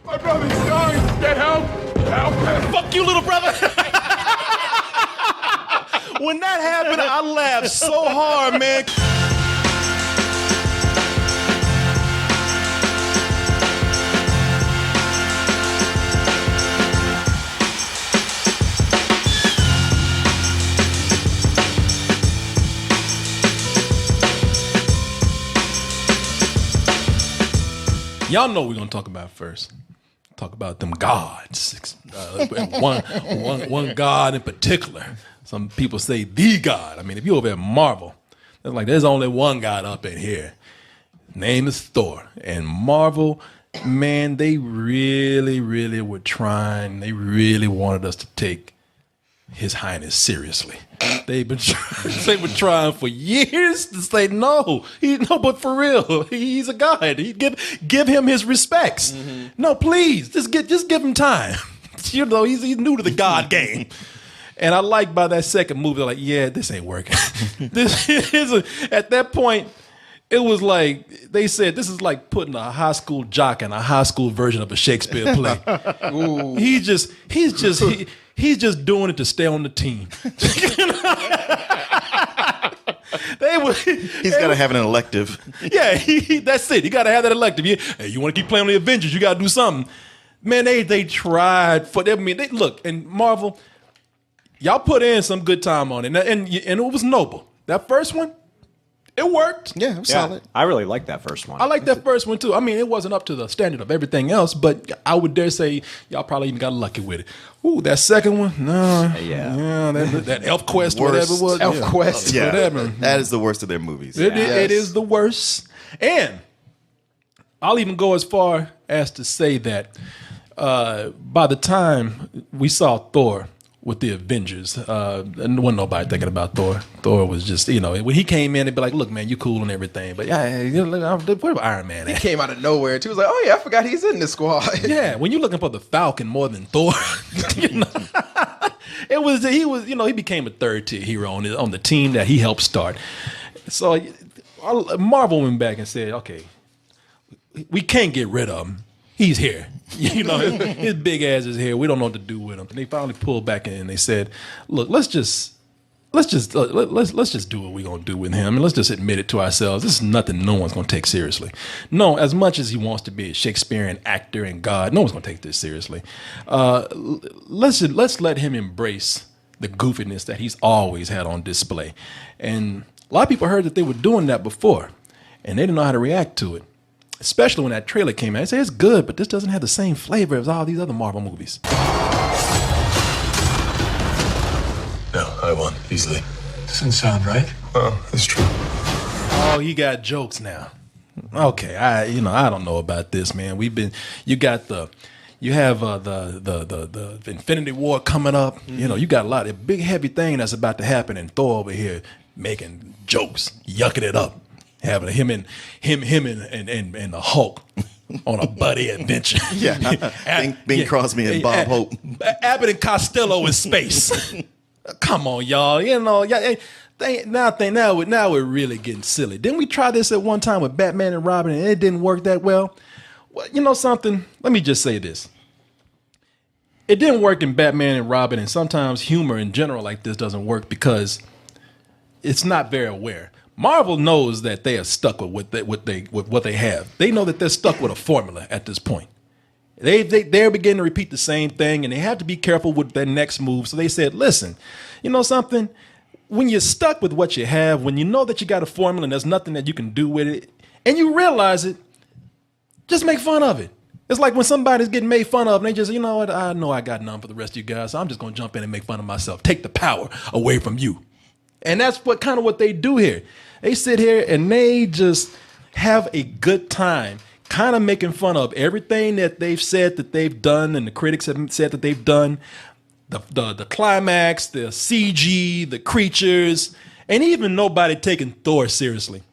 My brother's dying. Get help. Help him. Fuck you, little brother. When that happened, I laughed so hard, man. Y'all know what we're gonna talk about first. Talk about them gods. One god in particular. Some people say the god. I mean, if you're over at Marvel, they're like, there's only one god up in here. Name is Thor. And Marvel, man, they really, really were trying. They really wanted us to take His Highness seriously. They were trying for years to say no, but for real, he's a god. Give him his respects. Mm-hmm. No, please, just give him time. You know, he's new to the god game. And I like by that second movie, they're like, yeah, this ain't working. At that point, it was like they said this is like putting a high school jock in a high school version of a Shakespeare play. He's just doing it to stay on the team. He's got to have an elective. Yeah, that's it. You got to have that elective. Hey, you want to keep playing on the Avengers? You got to do something. Man, they tried for. I mean, look, and Marvel, y'all put in some good time on it, and it was noble. That first one, it worked. Yeah, it was solid. I really liked that first one. I like that first one too. I mean, it wasn't up to the standard of everything else, but I would dare say y'all probably even got lucky with it. Ooh, that second one, no, that Elf Quest, Worst. whatever it was, Elf Quest, whatever. That is the worst of their movies. It is the worst, and I'll even go as far as to say that by the time we saw Thor with the Avengers, and wasn't nobody thinking about Thor. Thor was just, when he came in, they'd be like, look, man, you cool and everything, but where Iron Man at? He came out of nowhere too. He was like, oh yeah, I forgot he's in this squad. Yeah, when you're looking for the Falcon more than Thor, he became a third tier hero on the team that he helped start. So Marvel went back and said, okay, we can't get rid of him. He's here. His big ass is here. We don't know what to do with him. And they finally pulled back in and they said, look, let's just do what we're gonna do with him, and let's just admit it to ourselves. This is nothing no one's gonna take seriously. No, as much as he wants to be a Shakespearean actor and God, no one's gonna take this seriously. Let's let him embrace the goofiness that he's always had on display. And a lot of people heard that they were doing that before, and they didn't know how to react to it. Especially when that trailer came out. They say it's good, but this doesn't have the same flavor as all these other Marvel movies. No, I won easily. Doesn't sound right. Well, it's true. Oh, you got jokes now. Okay, I don't know about this, man. You have the Infinity War coming up. Mm-hmm. You got a lot of big heavy thing that's about to happen, and Thor over here making jokes, yucking it up. Having him and the Hulk on a buddy adventure. Yeah, Bing Crosby and Bob Hope. Abbott and Costello in space. Come on, y'all. Now we're really getting silly. Didn't we try this at one time with Batman and Robin, and it didn't work that well? Well, you know something? Let me just say this. It didn't work in Batman and Robin, and sometimes humor in general like this doesn't work because it's not very aware. Marvel knows that they are stuck with what they have. They know that they're stuck with a formula at this point. They're beginning to repeat the same thing, and they have to be careful with their next move. So they said, listen, you know something? When you're stuck with what you have, when you know that you got a formula and there's nothing that you can do with it, and you realize it, just make fun of it. It's like when somebody's getting made fun of, and they just, you know what? I know I got none for the rest of you guys, so I'm just going to jump in and make fun of myself. Take the power away from you. And that's what they do here. They sit here and they just have a good time kind of making fun of everything that they've said that they've done and the critics have said that they've done. The climax, the CG, the creatures, and even nobody taking Thor seriously.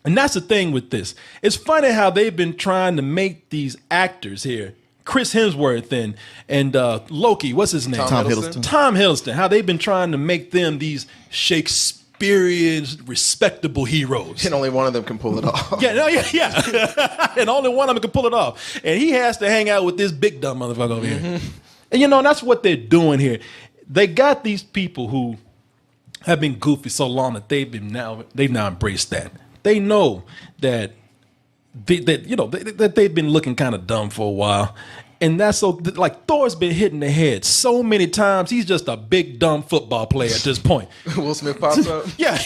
And that's the thing with this. It's funny how they've been trying to make these actors here, Chris Hemsworth and Loki, what's his name? Tom Hiddleston. Tom Hiddleston, how they've been trying to make them these Shakespearean experienced, respectable heroes. And only one of them can pull it off. Yeah. And only one of them can pull it off. And he has to hang out with this big dumb motherfucker over here. And that's what they're doing here. They got these people who have been goofy so long that they've now embraced that. They know that that they've been looking kind of dumb for a while. And that's so, like, Thor's been hitting the head so many times. He's just a big, dumb football player at this point. Will Smith pops up. Yeah.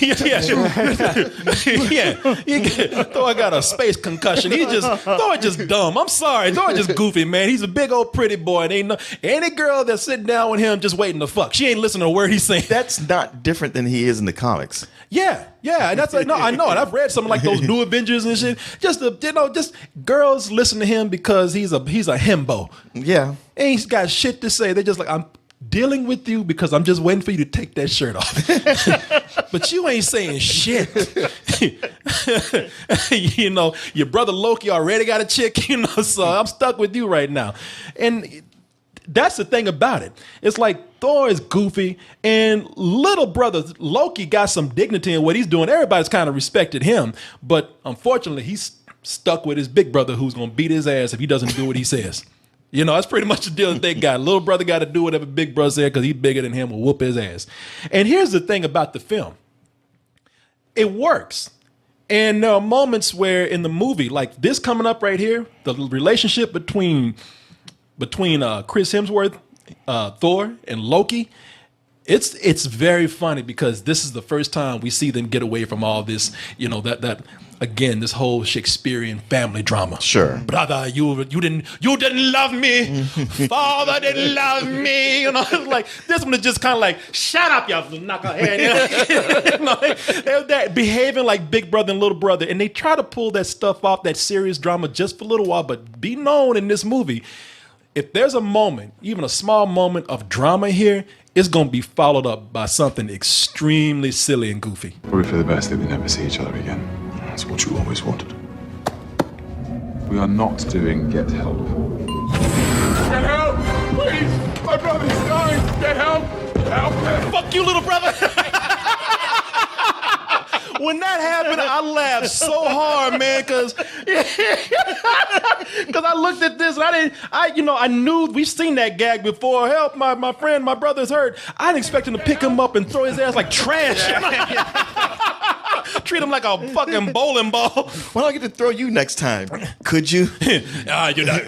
Thor got a space concussion. Thor just dumb. I'm sorry. Thor just goofy, man. He's a big old pretty boy. And ain't any girl that's sitting down with him just waiting to fuck. She ain't listening to a word he's saying. That's not different than he is in the comics. Yeah, and that's like, no, I know, and I've read some like those New Avengers and shit. Just girls listen to him because he's a himbo. Yeah, and he's got shit to say. They're just like, I'm dealing with you because I'm just waiting for you to take that shirt off. But you ain't saying shit. Your brother Loki already got a chick. So I'm stuck with you right now, and that's the thing about it. It's like Thor is goofy, and little brother Loki got some dignity in what he's doing. Everybody's kind of respected him, but unfortunately, he's stuck with his big brother who's going to beat his ass if he doesn't do what he says. That's pretty much the deal that they got. Little brother got to do whatever big brother said because he's bigger than him, will whoop his ass. And here's the thing about the film. It works. And there are moments where in the movie, like this coming up right here, the relationship between Chris Hemsworth, Thor, and Loki, it's very funny because this is the first time we see them get away from all this, that again, this whole Shakespearean family drama. Sure, brother, you didn't love me, father didn't love me. Like this one is just kind of like, shut up, you knucklehead. They're behaving like big brother and little brother, and they try to pull that stuff off, that serious drama, just for a little while. But be known in this movie, if there's a moment, even a small moment of drama here, it's going to be followed up by something extremely silly and goofy. Probably for the best that we never see each other again. That's what you always wanted. We are not doing Get Help. Get help! Please! My brother's dying! Get help! Help me! Fuck you, little brother! When that happened, I laughed so hard, man, because I looked at this and I knew we've seen that gag before. Help, my friend, my brother's hurt. I didn't expect him to pick him up and throw his ass like trash. Treat him like a fucking bowling ball. Why don't I get to throw you next time? Could you? You're not.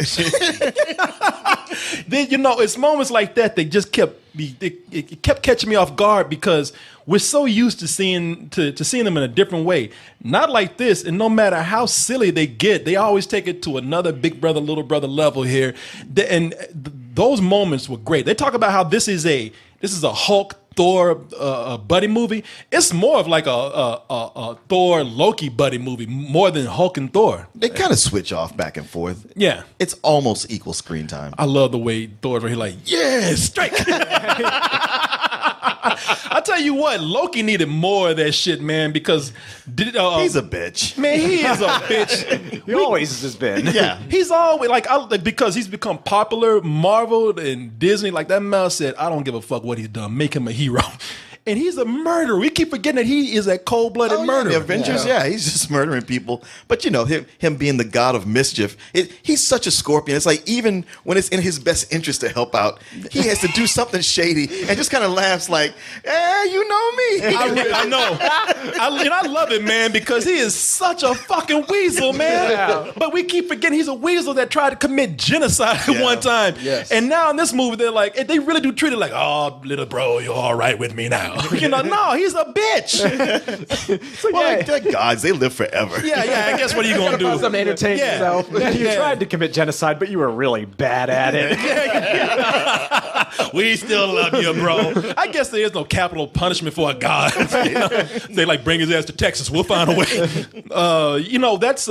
Then, it's moments like that that just it kept catching me off guard because we're so used to seeing them in a different way. Not like this, and no matter how silly they get, they always take it to another big brother, little brother level here. Those moments were great. They talk about how this is a Hulk Thor buddy movie. It's more of like a Thor Loki buddy movie more than Hulk and Thor. They kind of switch off back and forth. Yeah, it's almost equal screen time. I love the way Thor's right here like, yeah, strike. I tell you what, Loki needed more of that shit, man, because he's a bitch. Man, he is a bitch. He always has been. Yeah, he's always because he's become popular. Marvel and Disney, like that man said, I don't give a fuck what he's done. Make him a hero. And he's a murderer. We keep forgetting that he is a cold-blooded murderer. The Avengers, he's just murdering people. But him being the god of mischief, he's such a scorpion. It's like even when it's in his best interest to help out, he has to do something shady and just kind of laughs like, you know me. I know. I love it, man, because he is such a fucking weasel, man. Yeah. But we keep forgetting he's a weasel that tried to commit genocide at one time. Yes. And now in this movie, they're like, they really do treat it like, oh, little bro, you're all right with me now. No, he's a bitch. They're gods. They live forever. Yeah. I guess what are you going to do? Something to entertain yourself. You tried to commit genocide, but you were really bad at it. We still love you, bro. I guess there is no capital punishment for a god. They bring his ass to Texas. We'll find a way. That's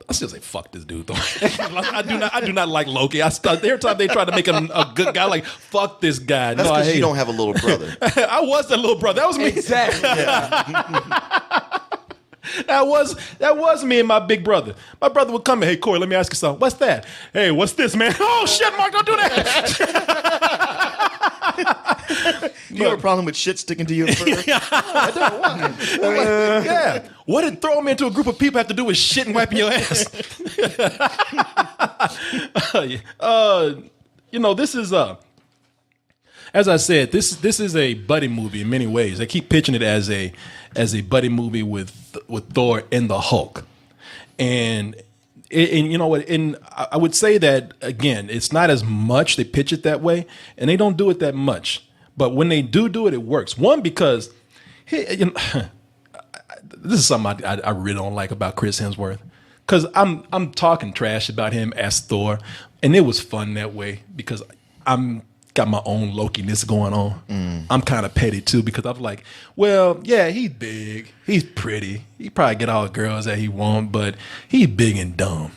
I still say fuck this dude though. I do not like Loki. Every time they try to make him a good guy, like fuck this guy. That's because you don't have a little brother. I was the little brother. That was me. Exactly. That was me and my big brother. My brother would come in, hey Corey, let me ask you something. What's that? Hey, what's this, man? Oh shit, Mark, don't do that. You have a problem with shit sticking to your fur? Yeah. What did throwing me into a group of people have to do with shit and wiping your ass? This is as I said, this is a buddy movie in many ways. They keep pitching it as a buddy movie with Thor and the Hulk, and you know what? And I would say that again, it's not as much they pitch it that way, and they don't do it that much. But when they do it, it works. One, because this is something I really don't like about Chris Hemsworth, because I'm talking trash about him as Thor, and it was fun that way because I'm got my own Loki-ness going on. I'm kind of petty too because I'm like, well, yeah, he's big, he's pretty, he probably get all the girls that he want, but he's big and dumb.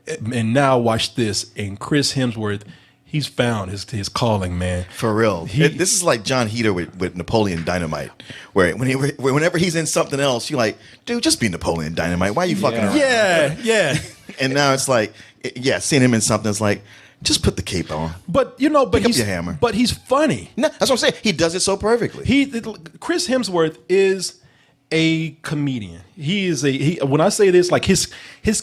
And now watch this, and Chris Hemsworth, he's found his calling, man. For real. This is like John Heder with Napoleon Dynamite, where whenever he's in something else, you're like, dude, just be Napoleon Dynamite. Why are you fucking around? Yeah. And now it's like, seeing him in something, it's like, just put the cape on. But pick up your hammer. But he's funny. No, that's what I'm saying. He does it so perfectly. Chris Hemsworth is a comedian. When I say this, like his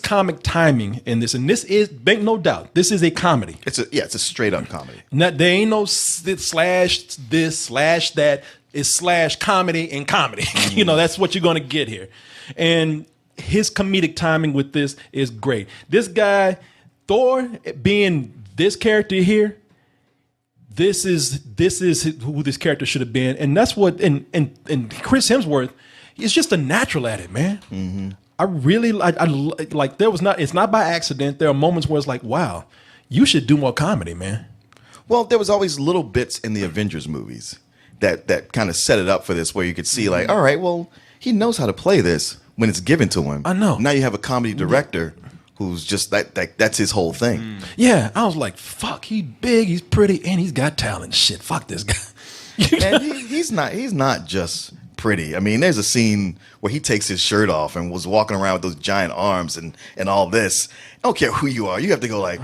comic timing in this, and this is, make no doubt, this is a comedy. It's a straight up comedy. There ain't no slash this slash that. It's slash comedy and comedy. That's what you're gonna get here. And his comedic timing with this is great. This guy, Thor, being this character here, this is who this character should have been, and that's what. And Chris Hemsworth is just a natural at it, man. Mm-hmm. I really like. It's not by accident. There are moments where it's like, wow, you should do more comedy, man. Well, there was always little bits in the Avengers movies that kind of set it up for this, where you could see like, all right, well, he knows how to play this when it's given to him. I know. Now you have a comedy director who's just that's his whole thing. Yeah, I was like, fuck, he's big, he's pretty, and he's got talent. Shit, fuck this guy. And he's not just pretty. I mean, there's a scene where he takes his shirt off and was walking around with those giant arms and all this. I don't care who you are. You have to go like,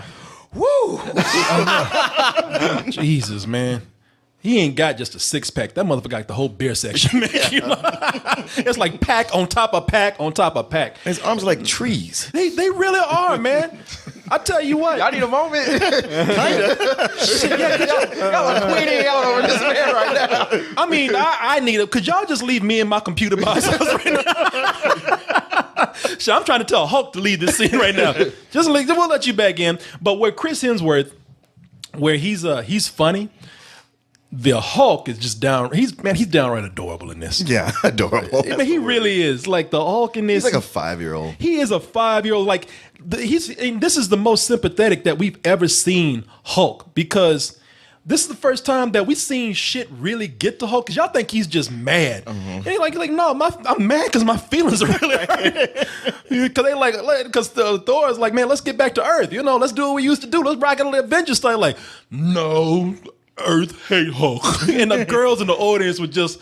woo. Jesus, man. He ain't got just a six pack. That motherfucker got the whole beer section, man. It's like pack on top of pack on top of pack. His arms are like trees. They really are, man. I tell you what. Y'all need a moment. Kinda. Y'all are queening out over this man right now. I mean, I need it. Could y'all just leave me and my computer by ourselves right now? Shit, I'm trying to tell Hulk to leave this scene right now. We'll let you back in. But where Chris Hemsworth, where he's funny. The Hulk is just he's downright adorable in this. Yeah, adorable. I mean, he really is. Like the Hulk in this. He's like a 5-year-old. He is a 5-year-old. Like this is the most sympathetic that we've ever seen Hulk, because this is the first time that we've seen shit really get to Hulk. Because y'all think he's just mad. Mm-hmm. And he's like no, I'm mad because my feelings are really hurt. Because Thor is like, man, let's get back to Earth. Let's do what we used to do. Let's rock out the Avengers style. Like, no. Earth hate Hulk. And the girls in the audience were just,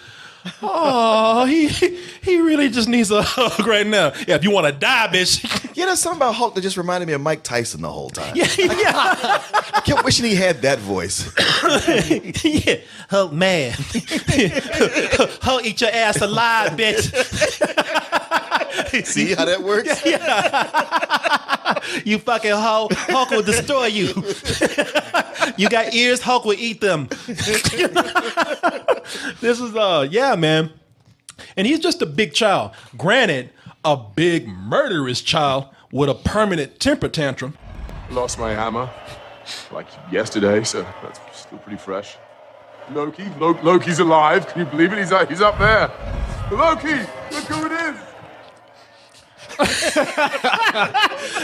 oh, he really just needs a hug right now. Yeah, if you want to die, bitch. Yeah, there's something about Hulk that just reminded me of Mike Tyson the whole time. Yeah. I kept wishing he had that voice. Yeah, Hulk man. Hulk eat your ass alive, bitch. See how that works? Yeah. You fucking Hulk. Hulk will destroy you. You got ears, Hulk will eat them. This is yeah, man. And he's just a big child. Granted, a big murderous child with a permanent temper tantrum. Lost my hammer like yesterday, so that's still pretty fresh. Loki's alive. Can you believe it? He's up there. Loki, look who it is.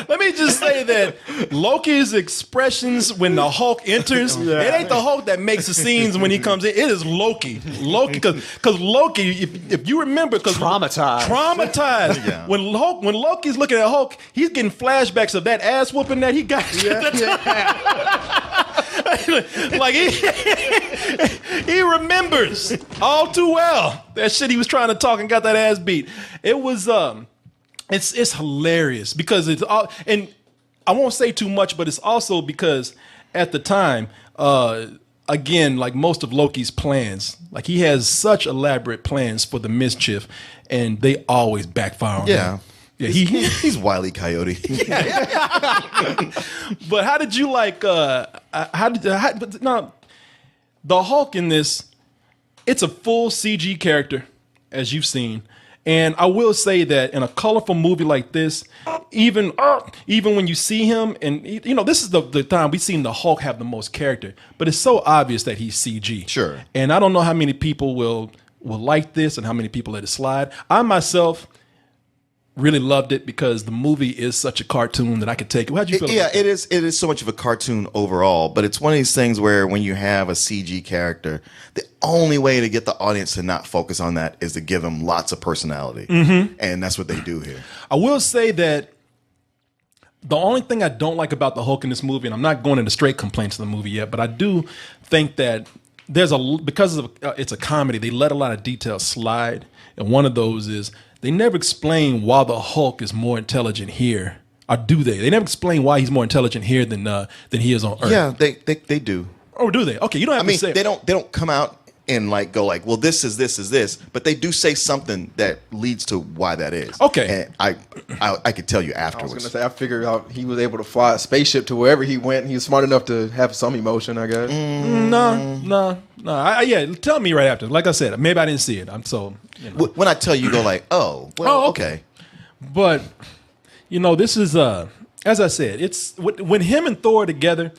Let me just say that Loki's expressions when the Hulk enters, it ain't the Hulk that makes the scenes when he comes in. It is Loki, because Loki, if you remember, because traumatized. Yeah. When Loki's looking at Hulk, he's getting flashbacks of that ass whooping that he got. Like he remembers all too well that shit he was trying to talk and got that ass beat. It was it's hilarious because it's all, and I won't say too much, but it's also because at the time again, like most of Loki's plans, like he has such elaborate plans for the mischief, and they always backfire on him. Yeah, he's Wile E. Coyote. But how did you like? Now, the Hulk in this, it's a full CG character, as you've seen. And I will say that in a colorful movie like this, even when you see him, and this is the time we've seen the Hulk have the most character, but it's so obvious that he's CG. Sure. And I don't know how many people will like this and how many people let it slide. I myself really loved it because the movie is such a cartoon that I could take it. How'd you feel about that? It is so much of a cartoon overall, but it's one of these things where when you have a CG character, the only way to get the audience to not focus on that is to give them lots of personality. And that's what they do here. I will say that the only thing I don't like about the Hulk in this movie, and I'm not going into straight complaints of the movie yet, but I do think that because it's a comedy, they let a lot of details slide. And one of those is they never explain why the Hulk is more intelligent here. Or do they? They never explain why he's more intelligent here than he is on Earth. Yeah, they do. Oh, do they? Okay, you don't have to say. They don't come out and go well, this is this, but they do say something that leads to why that is. Okay. And I could tell you I was afterwards. going to say, I figured out he was able to fly a spaceship to wherever he went. He was smart enough to have some emotion, I guess. No. Yeah, tell me right after. Like I said, maybe I didn't see it. When I tell you, go like, oh, well, okay. But this is as I said, it's when him and Thor are together,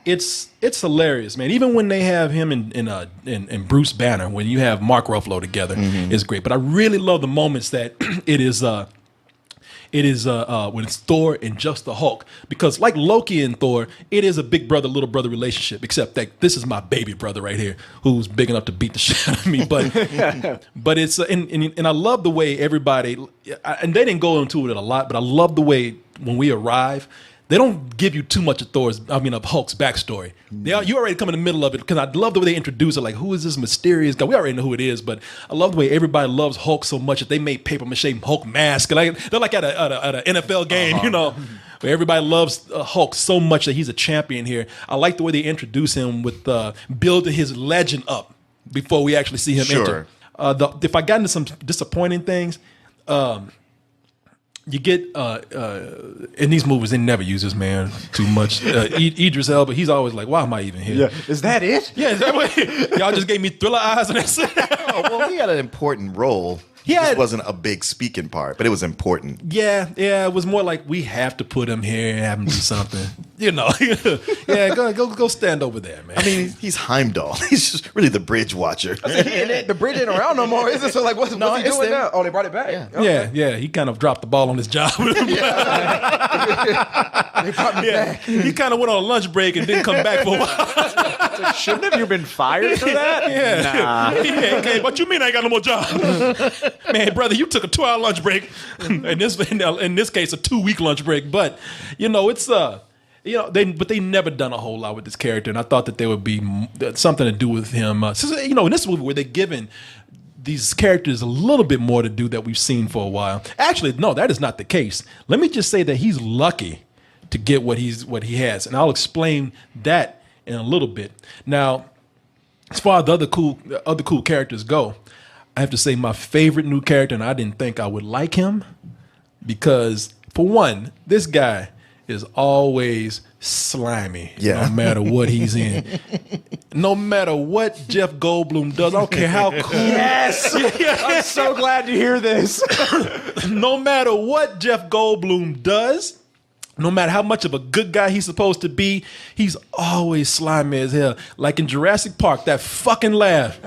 it's hilarious, man. Even when they have him and Bruce Banner, when you have Mark Ruffalo together, it's great. But I really love the moments that it is when it's Thor and just the Hulk, because like Loki and Thor, it is a big brother little brother relationship, except that this is my baby brother right here who's big enough to beat the shit out of me. But it's and I love the way everybody, and they didn't go into it a lot, but I love the way when we arrive, they don't give you too much of Hulk's backstory. You already come in the middle of it, because I love the way they introduce it. Like, who is this mysterious guy? We already know who it is, but I love the way everybody loves Hulk so much that they made paper mache Hulk mask. They're like at an NFL game, where everybody loves Hulk so much that he's a champion here. I like the way they introduce him with building his legend up before we actually see him enter. If I got into some disappointing things, you get in these movies, they never use this man too much. Idris Elba, he's always like, why am I even here? Yeah. Is that it? Yeah, is that what y'all just gave me thriller eyes and that's it? Well, he had an important role. He just wasn't a big speaking part, but it was important. Yeah, it was more like we have to put him here and have him do something. Yeah, go stand over there, man. I mean, he's Heimdall. He's just really the bridge watcher. The bridge ain't around no more, is it? So like, what's he doing now? Oh, they brought it back. Yeah. Okay. Yeah. He kind of dropped the ball on his job. They brought me back. He kind of went on a lunch break and didn't come back for a while. Shouldn't have you been fired for that? Yeah. Nah. Okay, what you mean I ain't got no more job? Man, brother, you took a 2-hour lunch break. In this case, a 2-week lunch break. But it's they never done a whole lot with this character, and I thought that there would be something to do with him. In this movie where they're giving these characters a little bit more to do that we've seen for a while. Actually, no, that is not the case. Let me just say that he's lucky to get what he has, and I'll explain that in a little bit. Now, as far as the other cool characters go, I have to say my favorite new character, and I didn't think I would like him, because for one, this guy is always slimy, no matter what he's in. No matter what Jeff Goldblum does, I don't care how cool. Yes! I'm so glad to hear this. No matter what Jeff Goldblum does, no matter how much of a good guy he's supposed to be, he's always slimy as hell. Like in Jurassic Park, that fucking laugh.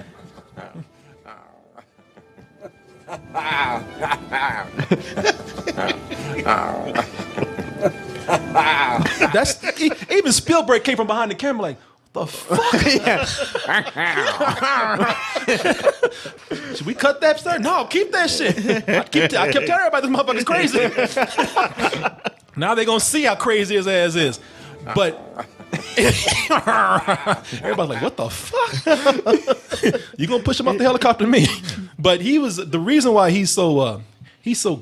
Even Spielberg came from behind the camera like, the fuck? Should we cut that, sir? No, keep that shit. I kept telling everybody this motherfucker's crazy. Now they're gonna see how crazy his ass is. But everybody's like, what the fuck? You gonna push him off the helicopter to me? But the reason why he's so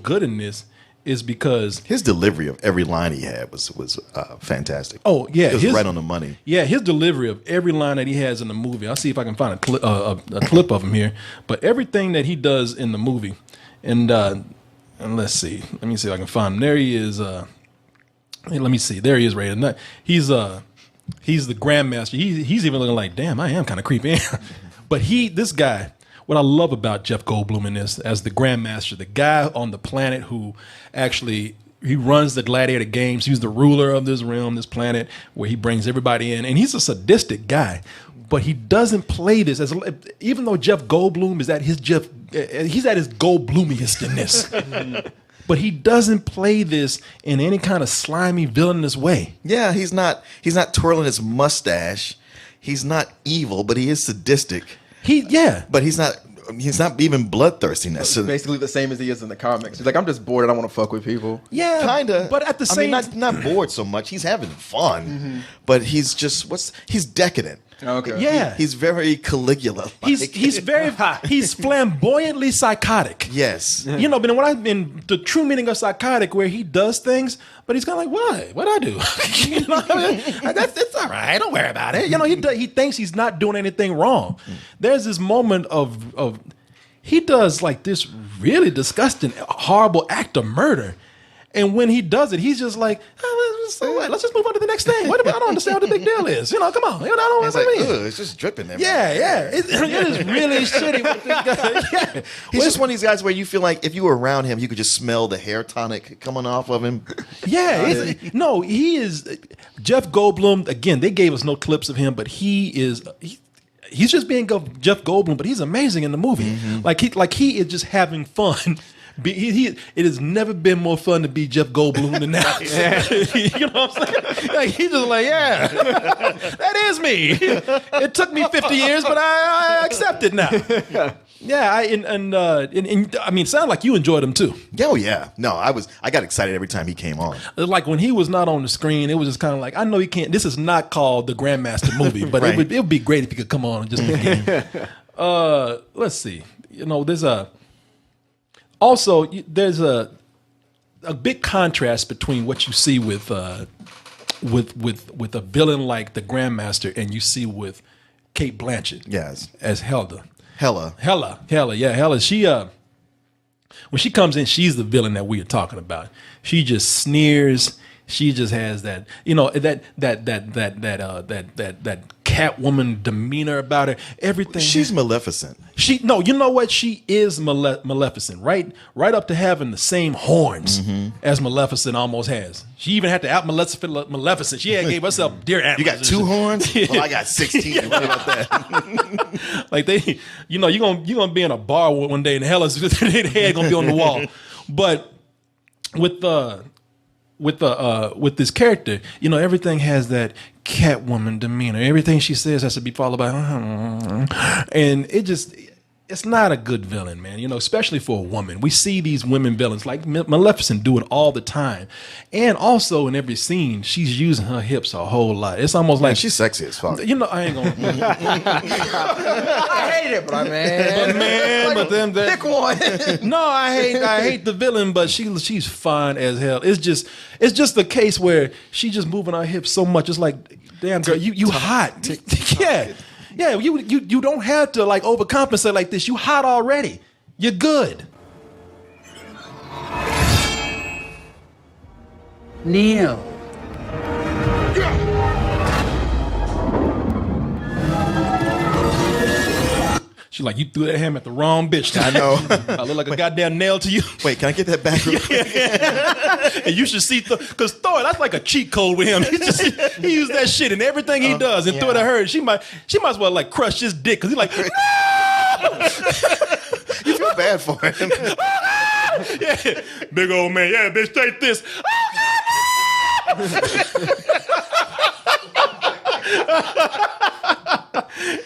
good in this is because his delivery of every line he had was fantastic. Oh yeah, it was right on the money. Yeah, his delivery of every line that he has in the movie. I'll see if I can find a clip of him here. But everything that he does in the movie, and let's see, let me see if I can find him. There he is. Let me see. There he is, right? He's the Grandmaster. He's even looking like, damn, I am kind of creepy. But this guy. What I love about Jeff Goldblum in this, as the Grandmaster, the guy on the planet who actually he runs the gladiator games. He's the ruler of this realm, this planet, where he brings everybody in, and he's a sadistic guy. But he doesn't play this as, even though Jeff Goldblum is at his he's at his Goldblumiest in this. But he doesn't play this in any kind of slimy, villainous way. Yeah, he's not twirling his mustache. He's not evil, but he is sadistic. But he's not even bloodthirsty necessarily. Basically the same as he is in the comics. He's like, I'm just bored and I want to fuck with people. Yeah, kinda. But at the same, not bored so much. He's having fun, but he's just he's decadent. Okay. Yeah, he's very Caligula. He's flamboyantly psychotic. Yes, you know, but in the true meaning of psychotic, where he does things, but he's kind of like, what? What'd I do? You know, it's all right. Don't worry about it. You know, he thinks he's not doing anything wrong. There's this moment of he does like this really disgusting, horrible act of murder. And when he does it, he's just like, so what? Let's just move on to the next thing. I don't understand what the big deal is. You know, come on. You know, I don't know what I mean. It's just dripping there. Yeah. It is really shitty with this guy. Yeah. He's just one of these guys where you feel like if you were around him, you could just smell the hair tonic coming off of him. Yeah. He is. Jeff Goldblum, again, they gave us no clips of him, but he's just being Jeff Goldblum, but he's amazing in the movie. Mm-hmm. He is just having fun. It has never been more fun to be Jeff Goldblum than now. You know what I'm saying? Like, he's just like, yeah, that is me. It took me 50 years, but I accept it now. Yeah, I mean, it sounded like you enjoyed him too. Oh yeah, no, I got excited every time he came on. Like when he was not on the screen, it was just kind of like, I know he can't. This is not called the Grandmaster movie, but right. it would be great if he could come on and just begin. Let's see. You know, there's a big contrast between what you see with a villain like the Grandmaster and you see with Cate Blanchett. Yes, as Hela. Yeah, Hela. She when she comes in, she's the villain that we are talking about. She just sneers. She just has that, you know, that Catwoman demeanor about her. Everything. She's Maleficent. You know what? She is Maleficent, right? Right up to having the same horns as Maleficent almost has. She even had to out Maleficent. She gave herself deer antlers. You got 2 horns? Well, I got 16. What about that? Like you're gonna be in a bar one day and Hela's head gonna be on the wall. But with this character, you know, everything has that Catwoman demeanor. Everything she says has to be followed by, and it's not a good villain, man. You know, especially for a woman. We see these women villains like Maleficent do it all the time, and also in every scene, she's using her hips a whole lot. It's almost like she's sexy as fuck. You know, I ain't gonna. I hate it, but pick one. No, I hate the villain, but she's fine as hell. It's just the case where she's just moving her hips so much. It's like, damn girl, you hot. Yeah. Yeah, you don't have to like overcompensate like this. You hot already. You're good. Neil. She's like, you threw that ham at the wrong bitch. I know. I look like a goddamn nail to you. Wait, can I get that back real quick? And you should see because Thor, that's like a cheat code with him. He used that shit in everything he does. And throw it at her. She might as well like crush his dick because he's like, no! You feel bad for him. Yeah. Big old man. Yeah, bitch, take this.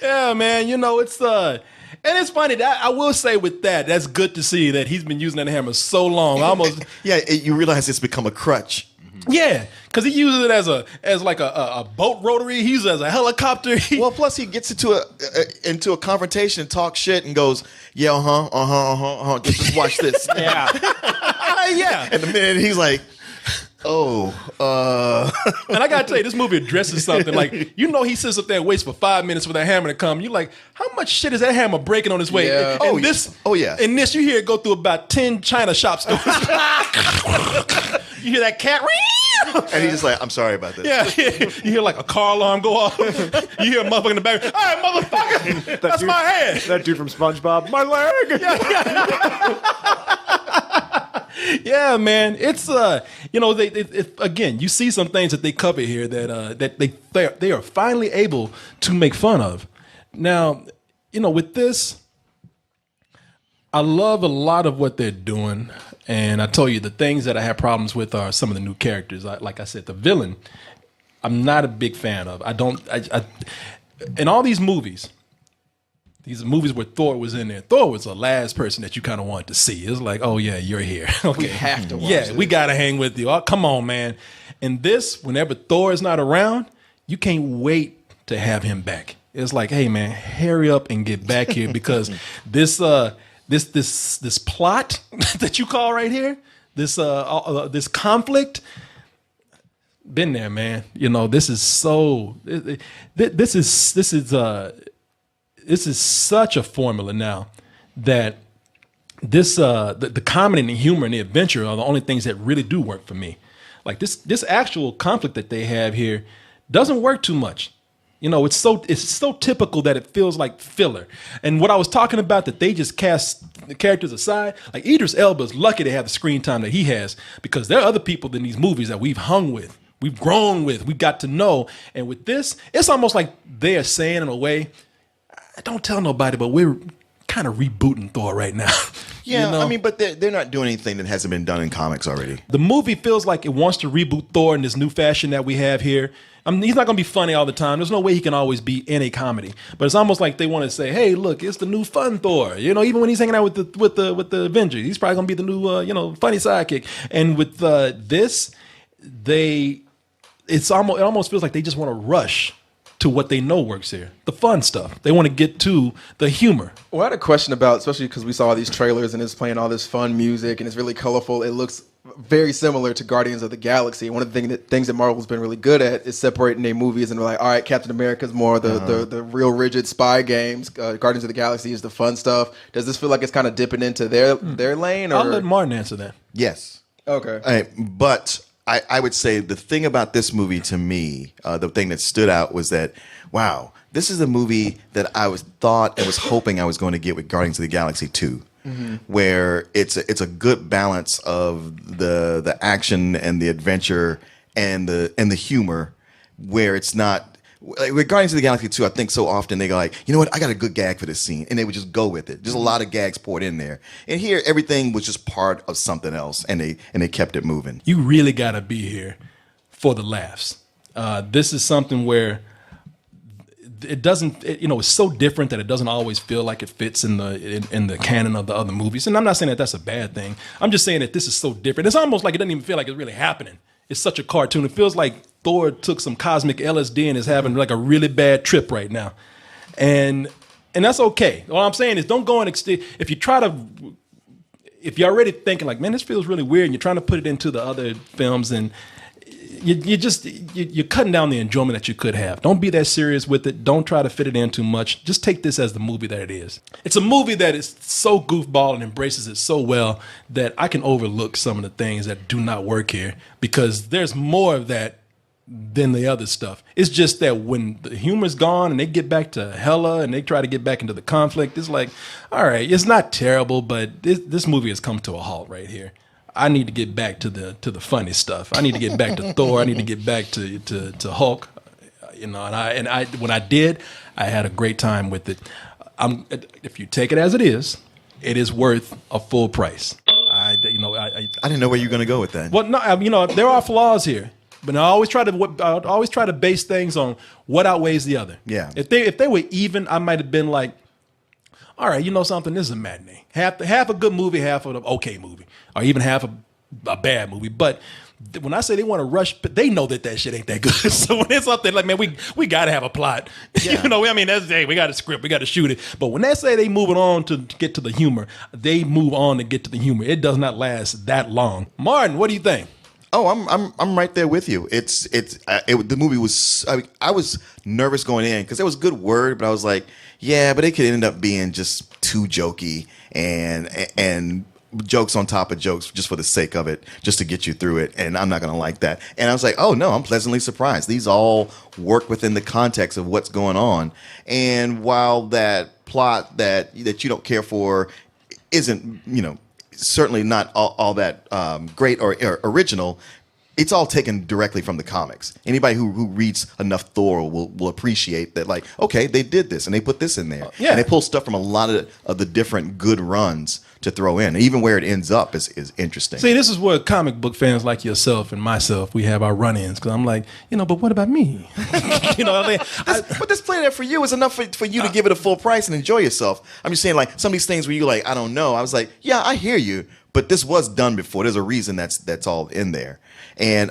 Yeah, man. You know, it's and it's funny that I will say with that's good to see that he's been using that hammer so long. Almost. Yeah, you realize it's become a crutch. Yeah, because he uses it as a boat rotary. He uses it as a helicopter. Well, plus he gets into a confrontation and talks shit and goes, yeah, just watch this. Yeah. Yeah. And the minute he's like, oh, And I gotta tell you, this movie addresses something like, he sits up there and waits for 5 minutes for that hammer to come. You're like, how much shit is that hammer breaking on his way? Yeah. And yeah. In this, you hear it go through about 10 China shop stores. You hear that cat. And he's just like, I'm sorry about this. Yeah, you hear like a car alarm go off. You hear a motherfucker in the back. All right, motherfucker, that's my hand. That dude from SpongeBob, my leg. Yeah, man. It's again, you see some things that they cover here that they are finally able to make fun of. Now, with this, I love a lot of what they're doing. And I told you the things that I have problems with are some of the new characters. Like I said, the villain, I'm not a big fan of. In all these movies where Thor was in there, Thor was the last person that you kind of wanted to see. It was like, oh yeah, you're here. Okay. We have to watch this. We got to hang with you. Oh, come on, man. And this, whenever Thor is not around, you can't wait to have him back. It's like, hey man, hurry up and get back here because this plot that you call right here, this conflict, been there, man. This is so. This is such a formula now that the comedy and the humor and the adventure are the only things that really do work for me. Like this actual conflict that they have here doesn't work too much. It's so typical that it feels like filler. And what I was talking about, that they just cast the characters aside, like Idris Elba's lucky to have the screen time that he has, because there are other people in these movies that we've hung with, we've grown with, we got to know. And with this, it's almost like they are saying in a way, don't tell nobody, but we're kind of rebooting Thor right now. Yeah, I mean, but they're not doing anything that hasn't been done in comics already. The movie feels like it wants to reboot Thor in this new fashion that we have here. He's not going to be funny all the time. There's no way he can always be in a comedy. But it's almost like they want to say, "Hey, look, it's the new fun Thor." Even when he's hanging out with the Avengers, he's probably going to be the new funny sidekick. And with this, it almost feels like they just want to rush to what they know works here, the fun stuff. They want to get to the humor. Well, I had a question about, especially because we saw all these trailers and it's playing all this fun music and it's really colorful. It looks very similar to Guardians of the Galaxy. One of the things that Marvel's been really good at is separating their movies and they're like, all right, Captain America's more the real rigid spy games. Guardians of the Galaxy is the fun stuff. Does this feel like it's kind of dipping into their lane? Or? I'll let Martin answer that. Yes. Okay. But I would say the thing about this movie to me, the thing that stood out was that, wow, this is a movie that I was hoping I was going to get with Guardians of the Galaxy 2. Mm-hmm. Where it's a good balance of the action and the adventure and the humor, where it's not like with Guardians of the Galaxy 2. I think so often they go like, you know what, I got a good gag for this scene, and they would just go with it. Just a lot of gags poured in there, and here everything was just part of something else, and they kept it moving. You really got to be here for the laughs. This is something where it doesn't, it's so different that it doesn't always feel like it fits in the canon of the other movies. And I'm not saying that that's a bad thing. I'm just saying that this is so different. It's almost like it doesn't even feel like it's really happening. It's such a cartoon. It feels like Thor took some cosmic LSD and is having like a really bad trip right now. And that's okay. All I'm saying is don't go and if you're already thinking like, man, this feels really weird, and you're trying to put it into the other films, and you're cutting down the enjoyment that you could have. Don't be that serious with it. Don't try to fit it in too much. Just take this as the movie that it is. It's a movie that is so goofball and embraces it so well that I can overlook some of the things that do not work here, because there's more of that than the other stuff. It's just that when the humor's gone and they get back to Hela and they try to get back into the conflict, it's like, all right, it's not terrible, but this movie has come to a halt right here. I need to get back to the funny stuff. I need to get back to Thor. I need to get back to Hulk. And I when I did, I had a great time with it. If you take it as it is worth a full price. I didn't know where you were going to go with that. Well, no, there are flaws here, but I always try to base things on what outweighs the other. Yeah. If they were even, I might have been like, all right, you know something, this is a matinee. Half a good movie, half of an okay movie, or even half a bad movie. But when I say they want to rush, but they know that shit ain't that good. So when it's something like, man, we got to have a plot. Yeah. You know, I mean, we got a script, we got to shoot it. But when they say they moving on to get to the humor, they move on to get to the humor. It does not last that long. Martin, what do you think? Oh, I'm right there with you. The movie was. I was nervous going in because it was a good word, but I was like, yeah, but it could end up being just too jokey and jokes on top of jokes just for the sake of it, just to get you through it, and I'm not going to like that. And I was like, oh no, I'm pleasantly surprised. These all work within the context of what's going on. And while that plot that you don't care for isn't, certainly not all that great or original, it's all taken directly from the comics. Anybody who reads enough Thor will appreciate that, like, okay, they did this and they put this in there. Yeah. And they pull stuff from a lot of the different good runs to throw in. Even where it ends up is interesting. See, this is where comic book fans like yourself and myself, we have our run-ins. Because I'm like, but what about me? You know what I mean? But this play there for you is enough for you to give it a full price and enjoy yourself. I'm just saying, like, some of these things where you're like, I don't know. I was like, yeah, I hear you, but this was done before. There's a reason that's all in there. And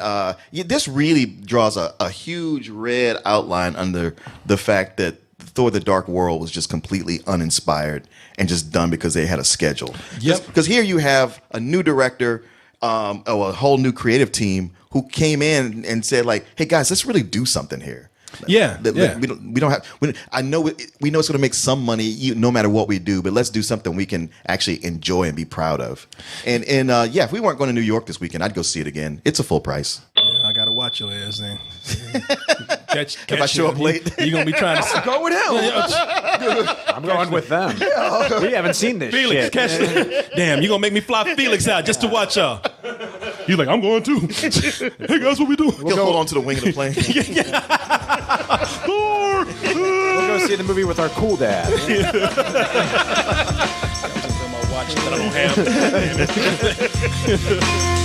this really draws a huge red outline under the fact that Thor: The Dark World was just completely uninspired and just done because they had a schedule. Yep. Because here you have a new director, a whole new creative team who came in and said, like, hey guys, let's really do something here. Yeah. We don't have. I know we know it's going to make some money no matter what we do, but let's do something we can actually enjoy and be proud of. And if we weren't going to New York this weekend, I'd go see it again. It's a full price. Yeah, I gotta watch your ass then. Catch If I show up late, you're gonna be trying to Go with him. I'm going with them. We haven't seen this Felix. shit. Catch damn, you're gonna make me fly Felix out just to watch y'all. He's like, I'm going too. Hey guys, what we doing? he'll hold on to the wing of the plane. Thor! We'll go see the movie with our cool dad. I don't have.